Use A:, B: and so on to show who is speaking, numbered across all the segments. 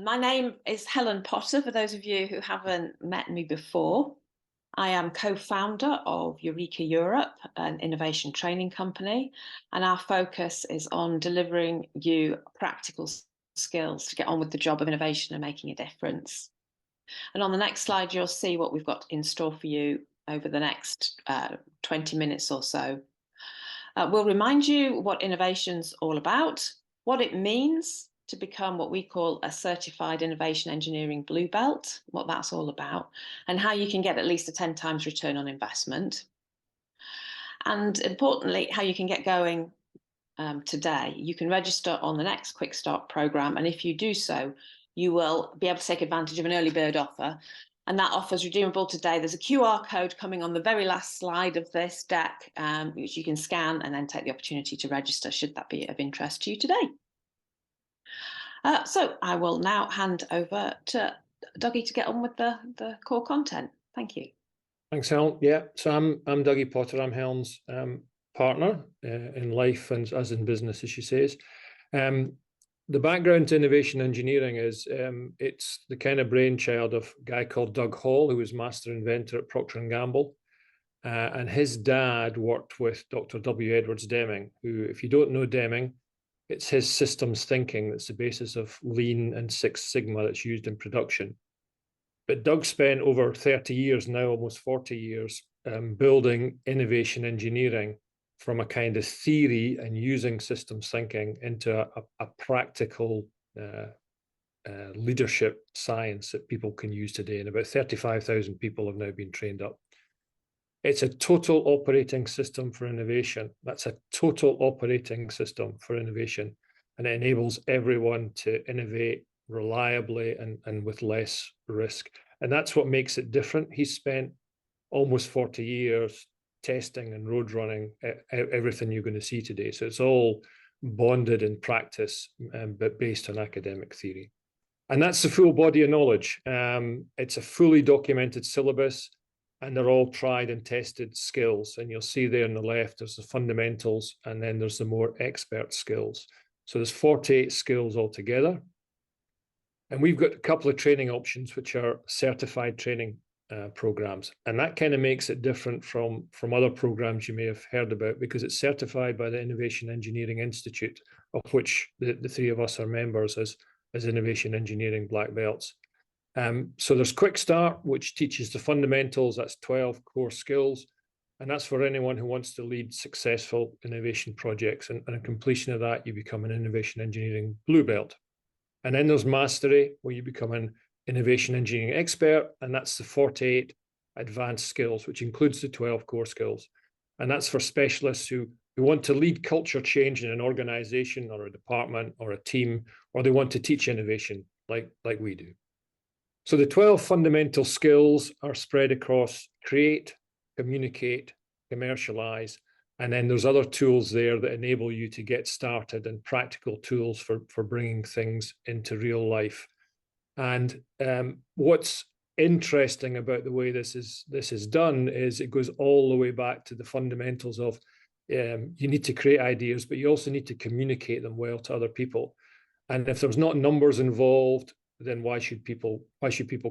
A: My name is Helen Potter, for those of you who haven't met me before. I am co-founder of Eureka Europe, an innovation training company, and our focus is on delivering you practical skills to get on with the job of innovation and making a difference. And on the next slide, you'll see what we've got in store for you over the next 20 minutes or so. We'll remind you what innovation's all about, what it means to become what we call a certified innovation engineering blue belt, what that's all about, and how you can get at least a 10 times return on investment. And importantly, how you can get going today. You can register on the next Quick Start program, and if you do so, you will be able to take advantage of an early bird offer. And that offer is redeemable today. There's a QR code coming on the very last slide of this deck, which you can scan and then take the opportunity to register, should that be of interest to you today. So I will now hand over to Dougie to get on with the core content. Thank you.
B: Thanks, Helen. Yeah, so I'm Dougie Potter. I'm Helen's partner in life and as in business, as she says. The background to innovation engineering is it's the kind of brainchild of a guy called Doug Hall, who was master inventor at Procter & Gamble. And his dad worked with Dr. W. Edwards Deming, who, if you don't know Deming, it's his systems thinking that's the basis of Lean and Six Sigma that's used in production. But Doug spent over 30 years now, almost 40 years, building innovation engineering from a kind of theory and using systems thinking into a practical leadership science that people can use today. And about 35,000 people have now been trained up. It's a total operating system for innovation. That's a total operating system for innovation. And it enables everyone to innovate reliably and with less risk. And that's what makes it different. He spent almost 40 years testing and road running everything you're going to see today. So it's all bonded in practice, but based on academic theory. And that's the full body of knowledge. It's a fully documented syllabus, and they're all tried and tested skills. And you'll see there on the left, there's the fundamentals, and then there's the more expert skills. So there's 48 skills altogether. And we've got a couple of training options, which are certified training programs. And that kind of makes it different from other programs you may have heard about, because it's certified by the Innovation Engineering Institute, of which the three of us are members as Innovation Engineering Black Belts. So there's Quick Start, which teaches the fundamentals. That's 12 core skills. And that's for anyone who wants to lead successful innovation projects. And on completion of that, you become an innovation engineering blue belt. And then there's Mastery, where you become an innovation engineering expert. And that's the 48 advanced skills, which includes the 12 core skills. And that's for specialists who want to lead culture change in an organization or a department or a team, or they want to teach innovation like we do. So the 12 fundamental skills are spread across create, communicate, commercialize, and then there's other tools there that enable you to get started, and practical tools for bringing things into real life. And what's interesting about the way this is done is it goes all the way back to the fundamentals of you need to create ideas, but you also need to communicate them well to other people. And if there's not numbers involved, then why should people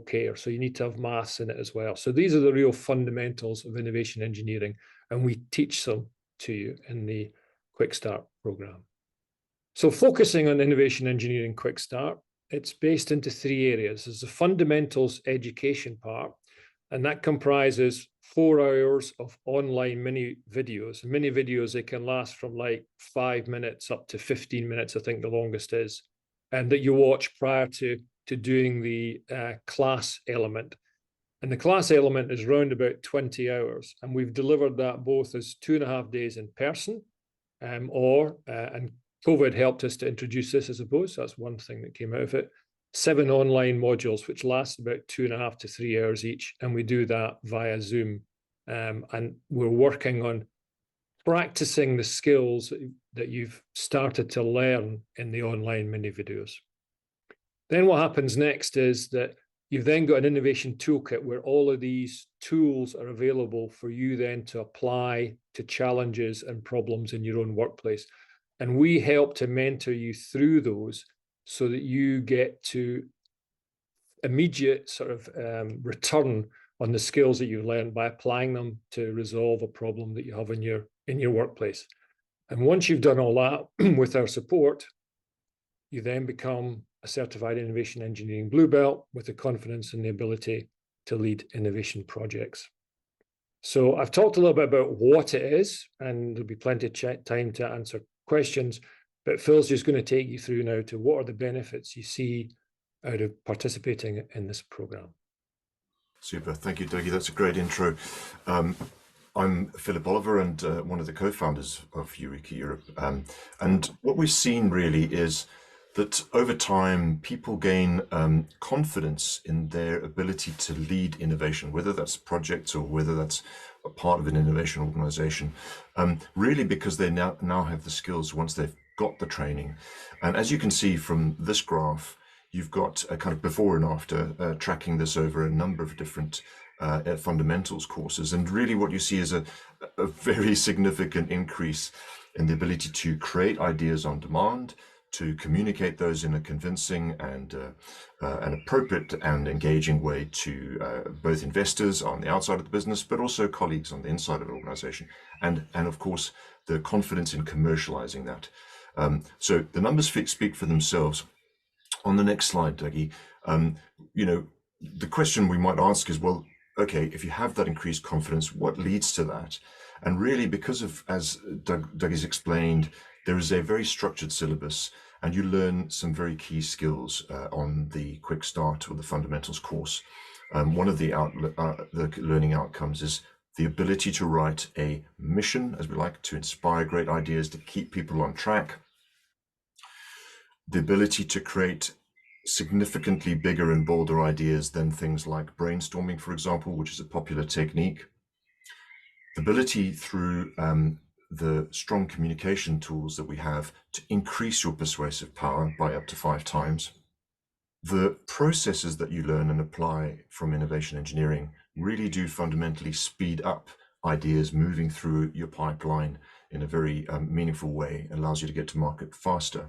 B: care? So you need to have maths in it as well. So these are the real fundamentals of innovation engineering, and we teach them to you in the Quick Start program. So focusing on innovation engineering Quick Start, it's based into three areas. There's the fundamentals education part, and that comprises 4 hours of online mini videos. And mini videos, they can last from like 5 minutes up to 15 minutes, I think the longest is, and that you watch prior to doing the class element. And the class element is round about 20 hours. And we've delivered that both as 2.5 days in person, and COVID helped us to introduce this, I suppose. That's one thing that came out of it. 7 online modules, which last about 2.5 to 3 hours each. And we do that via Zoom. And we're working on practicing the skills that you've started to learn in the online mini videos. Then what happens next is that you've then got an innovation toolkit where all of these tools are available for you then to apply to challenges and problems in your own workplace. And we help to mentor you through those so that you get to immediate sort of return on the skills that you've learned by applying them to resolve a problem that you have in your workplace. And once you've done all that with our support, you then become a certified innovation engineering blue belt with the confidence and the ability to lead innovation projects. So I've talked a little bit about what it is, and there'll be plenty of time to answer questions, but Phil's just going to take you through now to what are the benefits you see out of participating in this program.
C: Super, thank you, Dougie. That's a great intro. I'm Philip Oliver and one of the co-founders of Eureka Europe. And what we've seen really is that over time, people gain confidence in their ability to lead innovation, whether that's projects or whether that's a part of an innovation organization, really because they now have the skills once they've got the training. And as you can see from this graph, you've got a kind of before and after tracking this over a number of different fundamentals courses. And really what you see is a very significant increase in the ability to create ideas on demand, to communicate those in a convincing and an appropriate and engaging way to both investors on the outside of the business, but also colleagues on the inside of the organization. And of course, the confidence in commercializing that. So the numbers speak for themselves. On the next slide, Dougie, the question we might ask is, well, okay, if you have that increased confidence, what leads to that? And really, because of, as Dougie's explained, there is a very structured syllabus, and you learn some very key skills on the Quick Start or the Fundamentals course. One of the learning outcomes is the ability to write a mission, as we like, to inspire great ideas, to keep people on track. The ability to create significantly bigger and bolder ideas than things like brainstorming, for example, which is a popular technique. The ability through the strong communication tools that we have to increase your persuasive power by up to 5 times. The processes that you learn and apply from innovation engineering really do fundamentally speed up ideas moving through your pipeline in a very meaningful way, allows you to get to market faster.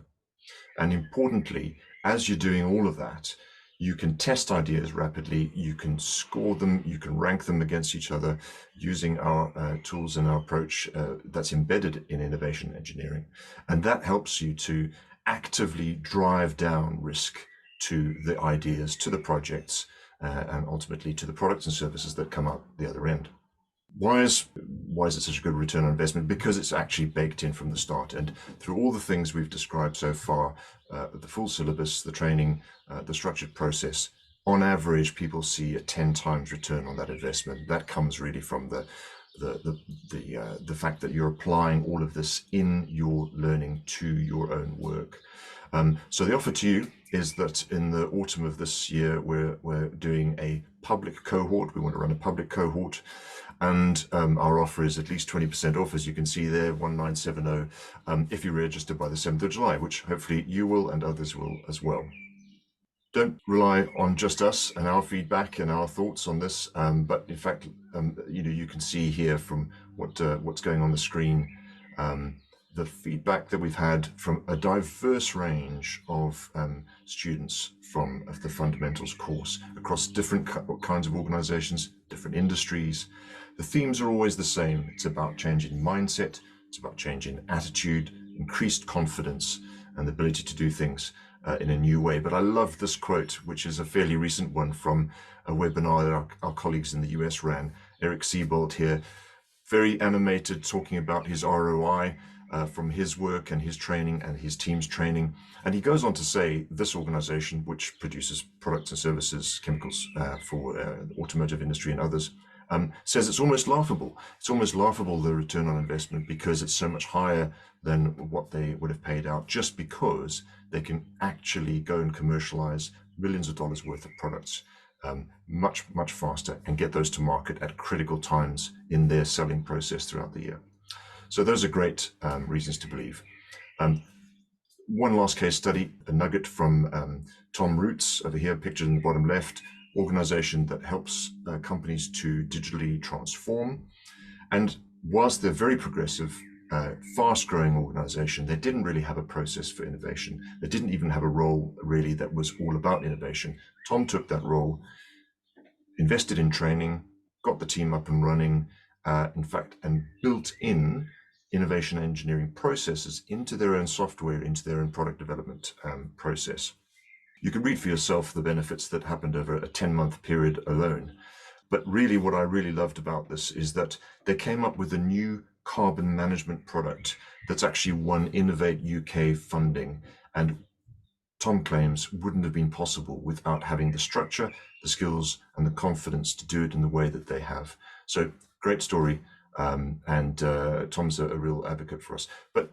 C: And importantly, as you're doing all of that, you can test ideas rapidly, you can score them, you can rank them against each other using our tools and our approach that's embedded in innovation engineering. And that helps you to actively drive down risk to the ideas, to the projects, and ultimately to the products and services that come out the other end. Why is it such a good return on investment? Because it's actually baked in from the start, and through all the things we've described so far, the full syllabus, the training, the structured process, on average, people see a 10 times return on that investment. That comes really from the fact that you're applying all of this in your learning to your own work. So the offer to you is that in the autumn of this year, we're doing a public cohort. We want to run a public cohort. And our offer is at least 20% off, as you can see there, 1970, if you register by the 7th of July, which hopefully you will and others will as well. Don't rely on just us and our feedback and our thoughts on this, but in fact, you can see here from what's going on the screen, the feedback that we've had from a diverse range of students from the Fundamentals course across different kinds of organizations, different industries. The themes are always the same. It's about changing mindset, it's about changing attitude, increased confidence, and the ability to do things in a new way. But I love this quote, which is a fairly recent one from a webinar that our colleagues in the US ran. Eric Siebold here, very animated, talking about his ROI from his work and his training and his team's training. And he goes on to say this organization, which produces products and services, chemicals for the automotive industry and others, says it's almost laughable. It's almost laughable, the return on investment, because it's so much higher than what they would have paid out, just because they can actually go and commercialize millions of dollars worth of products much, much faster and get those to market at critical times in their selling process throughout the year. So those are great reasons to believe. One last case study, a nugget from Tom Roots over here, pictured in the bottom left, organization that helps companies to digitally transform. And whilst they're very progressive, fast-growing organization. They didn't really have a process for innovation. They didn't even have a role really that was all about innovation. Tom took that role, invested in training, got the team up and running, in fact, and built in innovation engineering processes into their own software, into their own product development process. You can read for yourself the benefits that happened over a 10-month period alone. But really, what I really loved about this is that they came up with a new carbon management product that's actually won Innovate UK funding. And Tom claims wouldn't have been possible without having the structure, the skills, and the confidence to do it in the way that they have. So great story. And Tom's a real advocate for us. But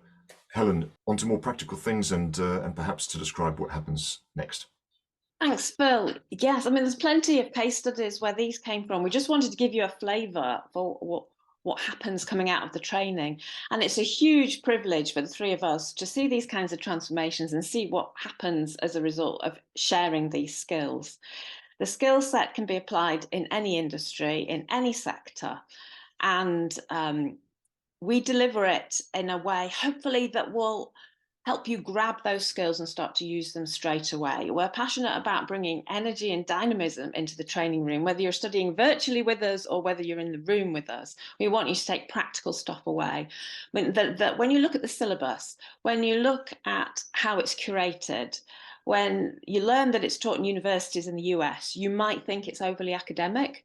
C: Helen, on to more practical things and perhaps to describe what happens next.
A: Thanks, Phil. Yes, I mean, there's plenty of case studies where these came from. We just wanted to give you a flavour for what happens coming out of the training. And it's a huge privilege for the three of us to see these kinds of transformations and see what happens as a result of sharing these skills. The skill set can be applied in any industry, in any sector. And we deliver it in a way, hopefully, that will help you grab those skills and start to use them straight away. We're passionate about bringing energy and dynamism into the training room, whether you're studying virtually with us or whether you're in the room with us. We want you to take practical stuff away. I mean, when you look at the syllabus, when you look at how it's curated, when you learn that it's taught in universities in the US, you might think it's overly academic.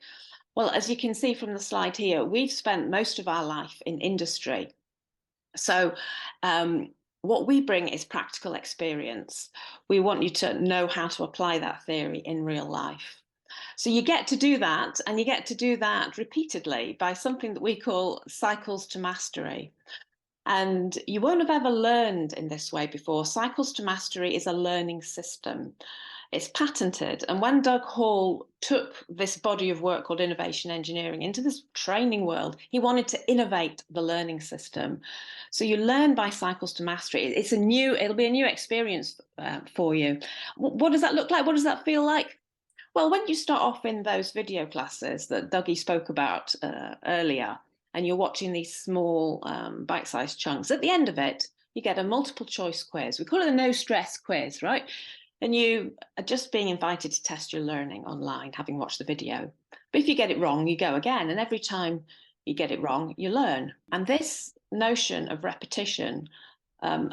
A: Well, as you can see from the slide here, we've spent most of our life in industry. So what we bring is practical experience. We want you to know how to apply that theory in real life. So you get to do that, and you get to do that repeatedly by something that we call cycles to mastery. And you won't have ever learned in this way before. Cycles to Mastery is a learning system. It's patented. And when Doug Hall took this body of work called innovation engineering into this training world, he wanted to innovate the learning system. So you learn by cycles to mastery. It'll be a new experience for you. What does that look like? What does that feel like? Well, when you start off in those video classes that Dougie spoke about earlier, and you're watching these small bite-sized chunks, at the end of it, you get a multiple choice quiz. We call it a no stress quiz, right? And you are just being invited to test your learning online, having watched the video. But if you get it wrong, you go again. And every time you get it wrong, you learn. And this notion of repetition,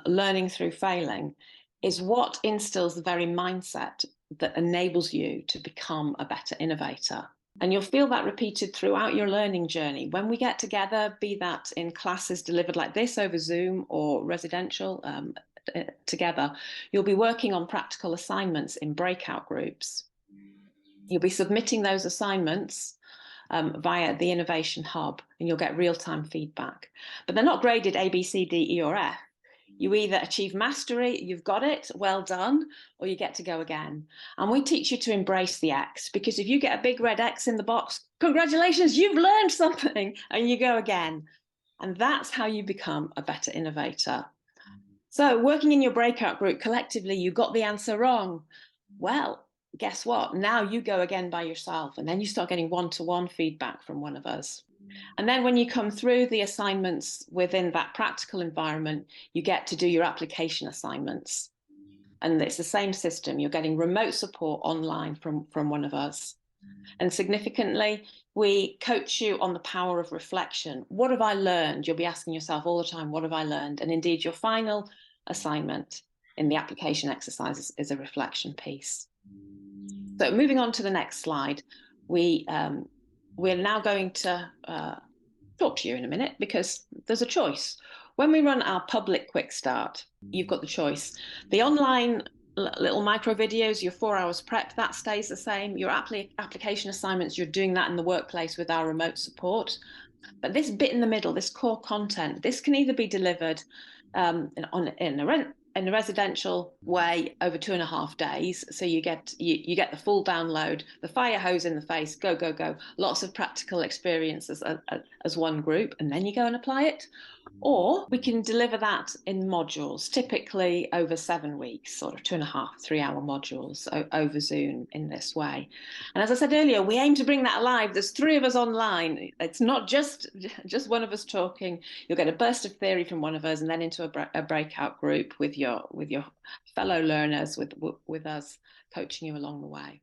A: learning through failing, is what instills the very mindset that enables you to become a better innovator. And you'll feel that repeated throughout your learning journey. When we get together, be that in classes delivered like this over Zoom or residential together, you'll be working on practical assignments in breakout groups. You'll be submitting those assignments via the Innovation Hub, and you'll get real-time feedback. But they're not graded A, B, C, D, E, or F. You either achieve mastery, you've got it, well done, or you get to go again. And we teach you to embrace the X, because if you get a big red X in the box, congratulations, you've learned something, and you go again. And that's how you become a better innovator. So working in your breakout group collectively, you got the answer wrong. Well, guess what? Now you go again by yourself, and then you start getting one-to-one feedback from one of us. And then when you come through the assignments within that practical environment, you get to do your application assignments. And it's the same system. You're getting remote support online from one of us. And significantly, we coach you on the power of reflection. What have I learned? You'll be asking yourself all the time, what have I learned? And indeed, your final assignment in the application exercises is a reflection piece. So moving on to the next slide, we're now going to talk to you in a minute, because there's a choice. When we run our public quick start, you've got the choice. The online little micro videos, your 4 hours prep, that stays the same. Your application assignments, you're doing that in the workplace with our remote support. But this bit in the middle, this core content, this can either be delivered in a in a residential way over 2.5 days. So you get the full download, the fire hose in the face, go, go, go, lots of practical experiences as one group, and then you go and apply it. Or we can deliver that in modules, typically over 7 weeks, sort of 2.5, 3-hour modules over Zoom in this way. And as I said earlier, we aim to bring that alive. There's 3 of us online. It's not just one of us talking. You'll get a burst of theory from one of us and then into a breakout group with your fellow learners, with us coaching you along the way.